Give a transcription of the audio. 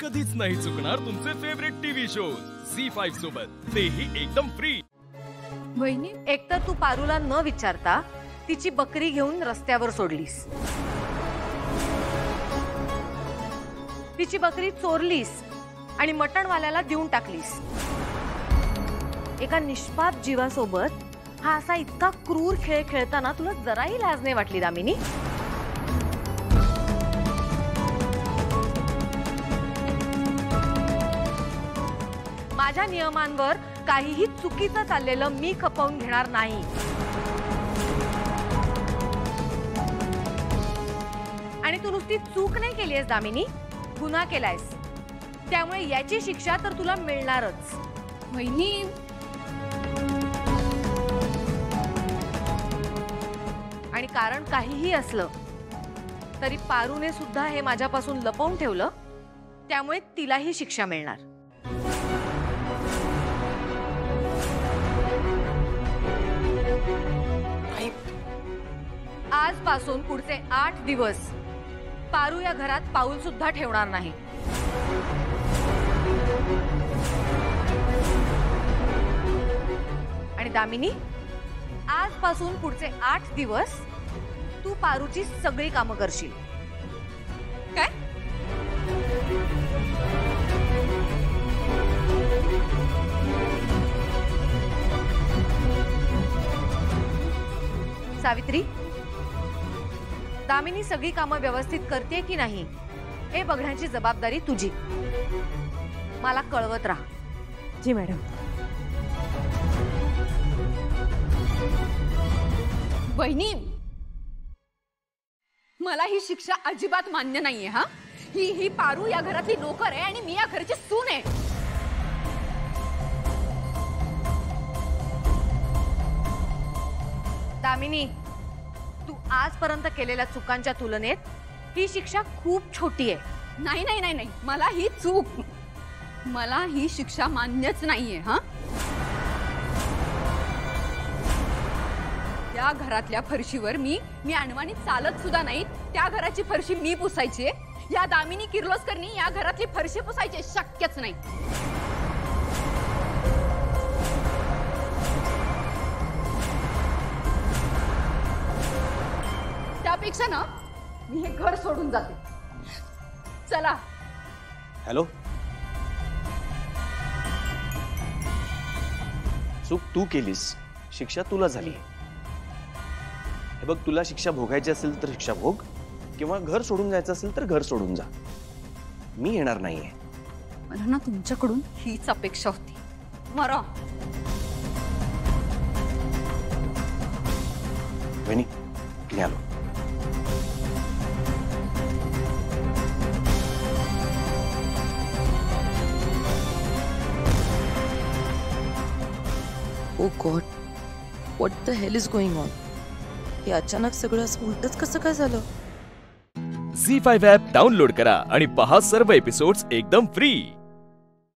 कधीच नाही चुकणार तुमचे फेवरेट टीव्ही शोज झी5 सोबत, तेही एकदम फ्री। वहिनी, एकतर तू पारूला न विचारता तिची बकरी घेऊन रस्त्यावर सोडलीस, तिची बकरी चोरलीस आणि मटणवाल्याला देऊन टाकलीस। एका निष्पाप जीवासोबत हा असा इतका क्रूर खेळ खेळताना तुला जराही लाज नाही वाटली दामिनी? माझ्या नियमांवर काहीही चुकीचं चाललेलं मी खपवून घेणार नाही। आणि तू नुसती चूक नाही केलीयस दामिनी, गुन्हा केलायस, त्यामुळे याची शिक्षा तर तुला मिळणारच। वहिनी, आणि कारण काहीही असलं तरी पारूने सुद्धा हे माझ्यापासून लपवून ठेवलं, त्यामुळे तिलाही शिक्षा मिळणार। आजपासून पुढचे 8 दिवस पारू या घरात पाऊल सुद्धा ठेवणार नाही। आणि दामिनी, आजपासून पुढचे 8 दिवस तू पारूची सगळी कामं करशील, काय? सावित्री, दामिनी सगळी कामं व्यवस्थित करते की नाही हे बघण्याची जबाबदारी तुझी। मला कळवत राहा। जी मॅडम। वहिनी, मला ही शिक्षा अजिबात मान्य नाहीये। हा, ही पारू या घरातली नोकर आहे आणि मी या घराची सून आहे। दामिनी, तू आजपर्यंत केलेल्या चुकांच्या तुलनेत ही शिक्षा खूप छोटी आहे। नाही नाही नाही नाही, मला ही शिक्षा मान्यच नाहीये। हा, या घरातल्या फरशीवर मी अणवानी चालत सुद्धा नाही। त्या घराची फरशी मी पुसायची, या दामिनी किर्लोस्करनी या घरातली फरशी पुसायची शक्यच नाही। त्यापेक्षा ना मी हे घर सोडून जाते। चला। हॅलो, चूक तू केलीस, शिक्षा तुला झाली। हे बघ, तुला शिक्षा भोगायची असेल तर शिक्षा भोग, किंवा घर सोडून जायचं असेल तर घर सोडून जा। मी येणार नाहीये। मला ना तुमच्याकडून हीच अपेक्षा होती। मरा वहिनी, मी आलो। Oh God, what the hell is going on? हे अचानक सगळं असं उलटच कसं काय झालं? झी5 ॲप डाउनलोड करा आणि पहा सर्व एपिसोड्स एकदम फ्री।